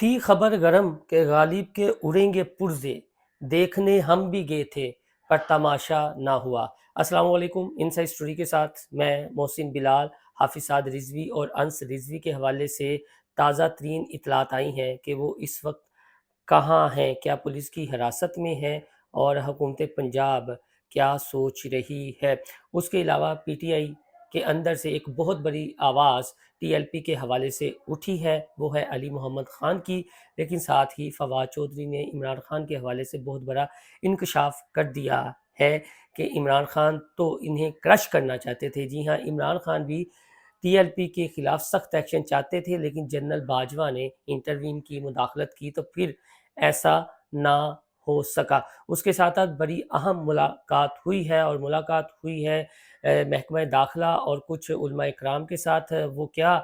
تھی خبر گرم کہ غالب کے اڑیں گے پرزے، دیکھنے ہم بھی گئے تھے پر تماشا نہ ہوا۔ السلام علیکم، انسائیڈ اسٹوری کے ساتھ میں محسن بلال۔ حافظ سعد رضوی اور انس رضوی کے حوالے سے تازہ ترین اطلاعات آئی ہیں کہ وہ اس وقت کہاں ہیں، کیا پولیس کی حراست میں ہیں اور حکومت پنجاب کیا سوچ رہی ہے۔ اس کے علاوہ پی ٹی آئی کے اندر سے ایک بہت بڑی آواز ٹی ایل پی کے حوالے سے اٹھی ہے، وہ ہے علی محمد خان کی، لیکن ساتھ ہی فواد چودھری نے عمران خان کے حوالے سے بہت بڑا انکشاف کر دیا ہے کہ عمران خان تو انہیں کرش کرنا چاہتے تھے۔ جی ہاں، عمران خان بھی ٹی ایل پی کے خلاف سخت ایکشن چاہتے تھے، لیکن جنرل باجوہ نے انٹروین کی، مداخلت کی، تو پھر ایسا نہ ہو سکا۔ اس کے ساتھ بڑی اہم ملاقات ہوئی ہے، اور ملاقات ہوئی ہے محکمہ داخلہ اور کچھ علماء اکرام کے ساتھ۔ وہ کیا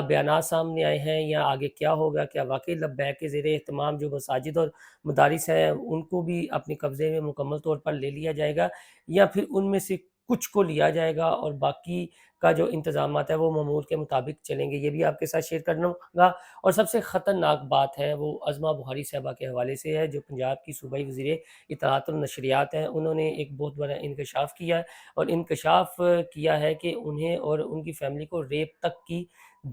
بیانات سامنے آئے ہیں یا آگے کیا ہوگا، کیا واقعی لبیک کے زیر اہتمام جو مساجد اور مدارس ہیں ان کو بھی اپنے قبضے میں مکمل طور پر لے لیا جائے گا، یا پھر ان میں سے کچھ کو لیا جائے گا اور باقی کا جو انتظامات ہے وہ معمول کے مطابق چلیں گے، یہ بھی آپ کے ساتھ شیئر کرنا گا۔ اور سب سے خطرناک بات ہے وہ عظمہ بخاری صاحبہ کے حوالے سے ہے، جو پنجاب کی صوبائی وزیر اطلاعات اور نشریات ہیں۔ انہوں نے ایک بہت بڑا انکشاف کیا ہے، اور انکشاف کیا ہے کہ انہیں اور ان کی فیملی کو ریپ تک کی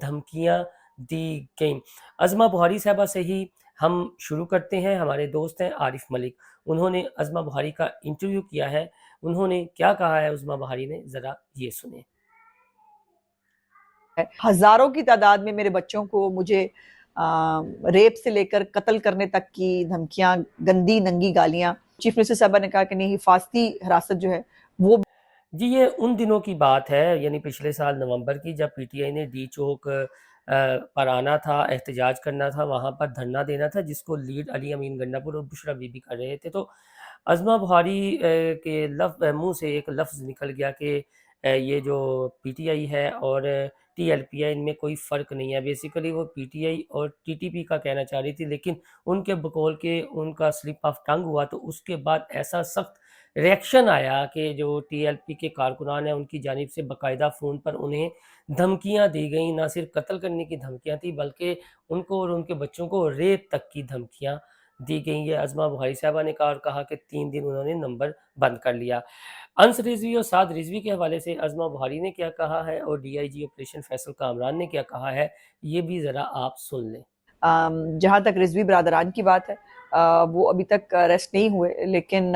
دھمکیاں دی گئیں۔ عظمہ بخاری صاحبہ سے ہی ہم شروع کرتے ہیں۔ ہمارے دوست ہیں عارف ملک، انہوں نے عظمہ بخاری کا انٹرویو کیا ہے۔ انہوں نے کیا کہا ہے عظمہ بخاری نے، ذرا یہ سنیں۔ ہزاروں کی تعداد میں میرے بچوں کو مجھے ریپ سے لے کر قتل کرنے تک کی دھمکیاں، گندی ننگی گالیاں۔ چیف منسٹر صاحبہ نے کہا کہ نہیں، حفاظتی حراست جو ہے وہ جی یہ ان دنوں کی بات ہے، یعنی پچھلے سال نومبر کی، جب پی ٹی آئی نے ڈی چوک پر آنا تھا، احتجاج کرنا تھا، وہاں پر دھرنا دینا تھا، جس کو لیڈ علی امین گنڈا پور اور بشرا بی بی کر رہے تھے۔ تو عظمہ بخاری کے منہ سے ایک لفظ نکل گیا کہ یہ جو پی ٹی آئی ہے اور ٹی ایل پی ہے، ان میں کوئی فرق نہیں ہے۔ بیسیکلی وہ پی ٹی آئی اور ٹی ٹی پی کا کہنا چاہ رہی تھی، لیکن ان کے بقول کے ان کا سلپ آف ٹنگ ہوا، تو اس کے بعد ایسا سخت ریئیکشن آیا کہ جو ٹی ایل پی کے کارکنان ہیں ان کی جانب سے باقاعدہ فون پر انہیں دھمکیاں دی گئیں، نہ صرف قتل کرنے کی دھمکیاں تھیں بلکہ ان کو اور ان کے بچوں کو ریپ تک کی دھمکیاں دی گئیں۔ یہ عظمہ بخاری صاحبہ نے کہا، اور کہا کہ 3 دن انہوں نے نمبر بند کر لیا۔ انس رضوی اور سعد رضوی کے حوالے سے عظمہ بخاری نے کیا کہا ہے اور D I G operation Faisal Kamran نے کیا کہا ہے، یہ بھی ذرا آپ سن لیں۔ جہاں تک رضوی برادران کی بات ہے، وہ ابھی تک اریسٹ نہیں ہوئے، لیکن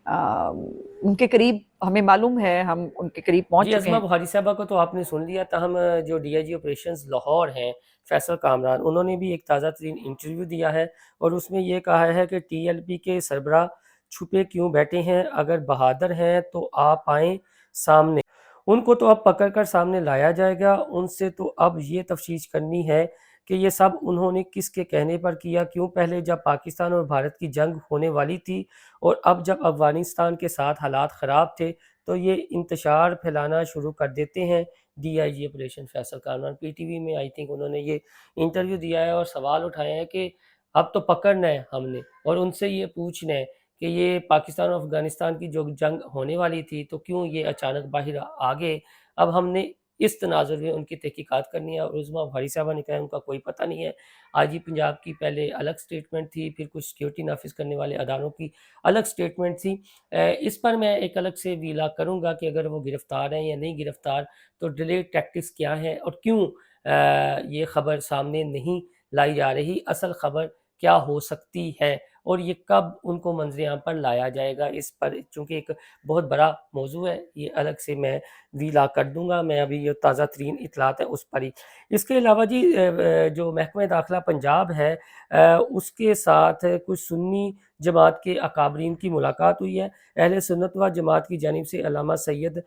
ان کے قریب ہمیں معلوم ہے، ہم ان کے قریب پہنچ چکے عظمہ ہیں۔ بخاری صاحبہ کو تو آپ نے سن لیا، تاہم جو D I G operations Lahore ہیں فیصل کامران، انہوں نے بھی ایک تازہ ترین انٹرویو دیا ہے، اور اس میں یہ کہا ہے کہ ٹی ایل پی کے سربراہ چھپے کیوں بیٹھے ہیں، اگر بہادر ہیں تو آپ آئیں سامنے، ان کو تو اب پکڑ کر سامنے لایا جائے گا، ان سے تو اب یہ تفتیش کرنی ہے کہ یہ سب انہوں نے کس کے کہنے پر کیا، کیوں پہلے جب پاکستان اور بھارت کی جنگ ہونے والی تھی اور اب جب افغانستان کے ساتھ حالات خراب تھے تو یہ انتشار پھیلانا شروع کر دیتے ہیں۔ D I G operation Faisal Kamran P T V میں آئی تھنک انہوں نے یہ انٹرویو دیا ہے اور سوال اٹھائے ہیں کہ اب تو پکڑنا ہے ہم نے، اور ان سے یہ پوچھنا ہے کہ یہ پاکستان اور افغانستان کی جو جنگ ہونے والی تھی تو کیوں یہ اچانک باہر آگے، اب ہم نے اس تناظر میں ان کی تحقیقات کرنی ہے۔ اور عظمہ بخاری صاحبہ نے کہا ان کا کوئی پتہ نہیں ہے۔ آج ہی پنجاب کی پہلے الگ سٹیٹمنٹ تھی، پھر کچھ سیکیورٹی نافذ کرنے والے اداروں کی الگ سٹیٹمنٹ تھی۔ اس پر میں ایک الگ سے ویلا کروں گا کہ اگر وہ گرفتار ہیں یا نہیں گرفتار، تو ڈیلے ٹیکٹکس کیا ہیں اور کیوں یہ خبر سامنے نہیں لائی جا رہی، اصل خبر کیا ہو سکتی ہے، اور یہ کب ان کو منظر عام پر لایا جائے گا۔ اس پر چونکہ ایک بہت بڑا موضوع ہے، یہ الگ سے میں ویلا کر دوں گا، میں ابھی یہ تازہ ترین اطلاعات ہیں اس پر ہی۔ اس کے علاوہ جی جو محکمہ داخلہ پنجاب ہے اس کے ساتھ کچھ سنی جماعت کے اکابرین کی ملاقات ہوئی ہے۔ اہل سنت و جماعت کی جانب سے علامہ سید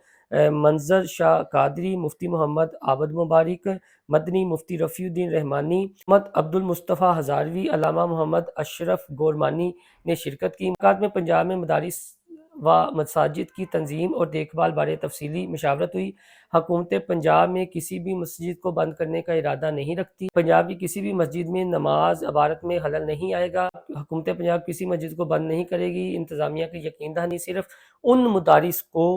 منظر شاہ قادری، مفتی محمد عابد مبارک مدنی، مفتی رفیع الدین رحمانی، محمد عبد المصطفیٰ ہزاروی، علامہ محمد اشرف گورمانی نے شرکت کی۔ ملاقات میں پنجاب میں مدارس و مساجد کی تنظیم اور دیکھ بھال بارے تفصیلی مشاورت ہوئی۔ حکومت پنجاب میں کسی بھی مسجد کو بند کرنے کا ارادہ نہیں رکھتی۔ پنجاب کی کسی بھی مسجد میں نماز عبادت میں خلل نہیں آئے گا۔ حکومت پنجاب کسی مسجد کو بند نہیں کرے گی۔ انتظامیہ کی یقین دہانی صرف ان مدارس کو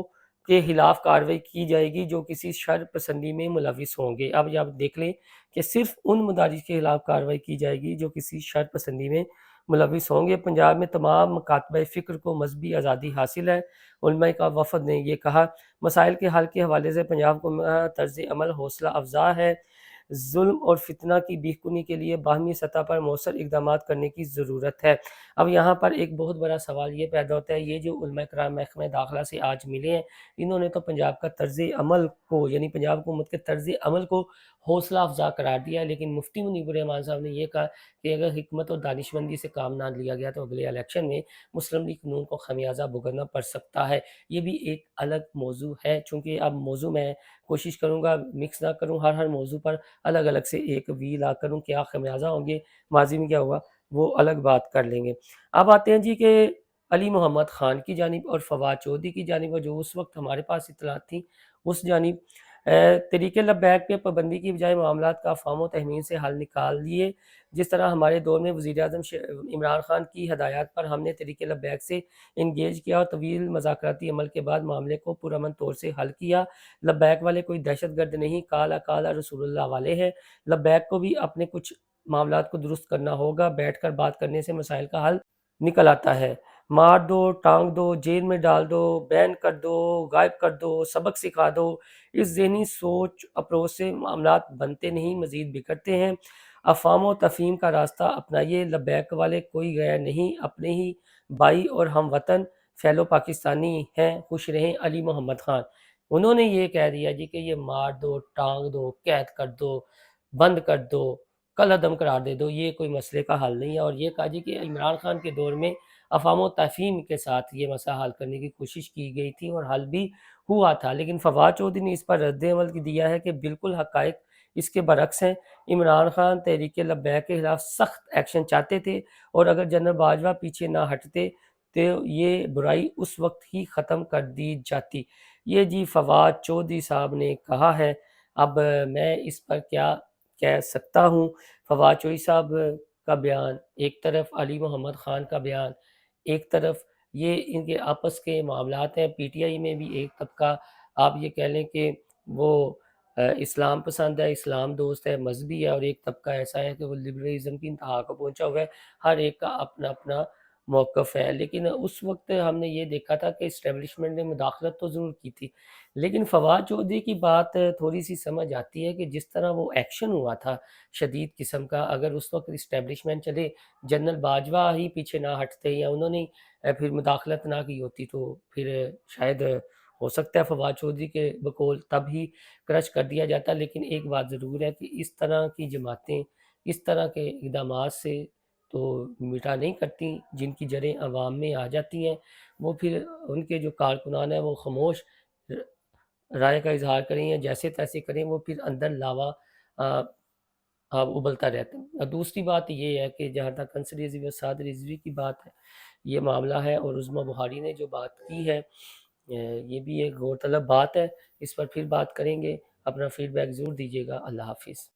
کے خلاف کارروائی کی جائے گی جو کسی شر پسندی میں ملوث ہوں گے۔ اب یہ آپ دیکھ لیں کہ صرف ان مدارس کے خلاف کارروائی کی جائے گی جو کسی شر پسندی میں ملوث ہوں گے۔ پنجاب میں تمام مکاتبہ فکر کو مذہبی آزادی حاصل ہے۔ علماء کا وفد نے یہ کہا۔ مسائل کے حل کے حوالے سے پنجاب کو طرز عمل حوصلہ افزا ہے۔ ظلم اور فتنہ کی بیخ کنی کے لیے باہمی سطح پر مؤثر اقدامات کرنے کی ضرورت ہے۔ اب یہاں پر ایک بہت بڑا سوال یہ پیدا ہوتا ہے، یہ جو علماء کرام محکمہ داخلہ سے آج ملے ہیں، انہوں نے تو پنجاب کا طرز عمل کو، یعنی پنجاب حکومت کے طرز عمل کو حوصلہ افزا قرار دیا ہے، لیکن مفتی منیب الرحمان صاحب نے یہ کہا کہ اگر حکمت اور دانشمندی سے کام نہ لیا گیا تو اگلے الیکشن میں مسلم لیگ نون کو خمیازہ بھگتنا پڑ سکتا ہے۔ یہ بھی ایک الگ موضوع ہے، چونکہ اب موضوع میں کوشش کروں گا مکس نہ کروں، ہر موضوع پر الگ الگ سے ایک وی لا کروں، کیا خمیازہ ہوں گے، ماضی میں کیا ہوا، وہ الگ بات کر لیں گے۔ اب آتے ہیں جی کہ علی محمد خان کی جانب اور فواد چودھری کی جانب، اور جو اس وقت ہمارے پاس اطلاعات تھیں اس جانب طریق لبیک پہ پابندی کی بجائے معاملات کا افہام و تہمین سے حل نکال لیے۔ جس طرح ہمارے دور میں وزیر اعظم عمران خان کی ہدایات پر ہم نے طریق لبیک سے انگیج کیا اور طویل مذاکراتی عمل کے بعد معاملے کو پرامن طور سے حل کیا۔ لبیک والے کوئی دہشت گرد نہیں، کالا کالا رسول اللہ والے ہیں۔ لبیک کو بھی اپنے کچھ معاملات کو درست کرنا ہوگا، بیٹھ کر بات کرنے سے مسائل کا حل نکل آتا ہے۔ مار دو، ٹانگ دو، جیل میں ڈال دو، بین کر دو، غائب کر دو، سبق سکھا دو، اس ذہنی سوچ اپروچ سے معاملات بنتے نہیں، مزید بگڑتے ہیں۔ افہام و تفہیم کا راستہ اپنائیے۔ لبیک والے کوئی غیر نہیں، اپنے ہی بھائی اور ہم وطن فیلو پاکستانی ہیں، خوش رہیں۔ علی محمد خان، انہوں نے یہ کہہ دیا جی کہ یہ مار دو، ٹانگ دو، قید کر دو، بند کر دو، کل عدم قرار دے دو، یہ کوئی مسئلے کا حل نہیں ہے، اور یہ کہا جی کہ عمران خان کے دور میں افہام و تفہیم کے ساتھ یہ مسئلہ حل کرنے کی کوشش کی گئی تھی اور حل بھی ہوا تھا، لیکن فواد چودھری نے اس پر رد عمل دیا ہے کہ بالکل حقائق اس کے برعکس ہیں۔ عمران خان تحریک لبیک کے خلاف سخت ایکشن چاہتے تھے، اور اگر جنرل باجوہ پیچھے نہ ہٹتے تو یہ برائی اس وقت ہی ختم کر دی جاتی۔ یہ جی فواد چودھری صاحب نے کہا ہے۔ اب میں اس پر کیا کہہ سکتا ہوں؟ فواد چودھری صاحب کا بیان ایک طرف، علی محمد خان کا بیان ایک طرف، یہ ان کے آپس کے معاملات ہیں۔ پی ٹی آئی میں بھی ایک طبقہ آپ یہ کہہ لیں کہ وہ اسلام پسند ہے، اسلام دوست ہے، مذہبی ہے، اور ایک طبقہ ایسا ہے کہ وہ لبرلزم کی انتہا کو پہنچا ہوا ہے۔ ہر ایک کا اپنا اپنا موقف ہے، لیکن اس وقت ہم نے یہ دیکھا تھا کہ اسٹیبلشمنٹ نے مداخلت تو ضرور کی تھی، لیکن فواد چودھری کی بات تھوڑی سی سمجھ آتی ہے کہ جس طرح وہ ایکشن ہوا تھا شدید قسم کا، اگر اس وقت اسٹیبلشمنٹ چلے، جنرل باجوہ ہی پیچھے نہ ہٹتے یا انہوں نے پھر مداخلت نہ کی ہوتی تو پھر شاید ہو سکتا ہے فواد چودھری کے بقول تب ہی کرش کر دیا جاتا، لیکن ایک بات ضرور ہے کہ اس طرح کی جماعتیں اس طرح کے اقدامات سے تو مٹا نہیں کرتی، جن کی جڑیں عوام میں آ جاتی ہیں، وہ پھر ان کے جو کارکنان ہیں وہ خاموش رائے کا اظہار کریں یا جیسے تیسے کریں، وہ پھر اندر لاوا ابلتا رہتا ہے۔ اور دوسری بات یہ ہے کہ جہاں تک انصر رضوی اور سعد رضوی کی بات ہے، یہ معاملہ ہے، اور عظمیٰ بخاری نے جو بات کی ہے، یہ بھی ایک غور طلب بات ہے، اس پر پھر بات کریں گے۔ اپنا فیڈ بیک ضرور دیجیے گا۔ اللہ حافظ۔